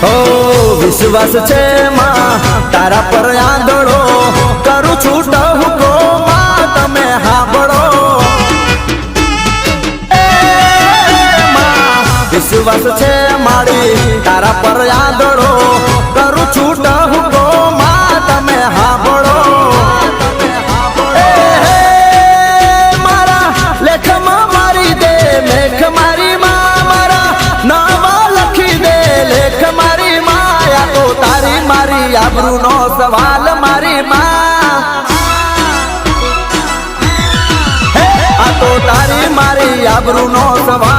ઓ વિશ્વાસ છે માં તારા પર આંધળો કરું છું ટહુકો માં તમે હાંભળો વિશ્વાસ છે મારી તારા પર આંધળો કરું છું ટહુકો માં તમે હાંભળો મારા લેખમાં મારી દે મેઘ મારી માં મારા નાવા લખી દે લેખ મારી માં આ તો તારી મારી આબરૂનો સવાલ મારી માં આ તો તારી મારી આબરૂનો સવાલ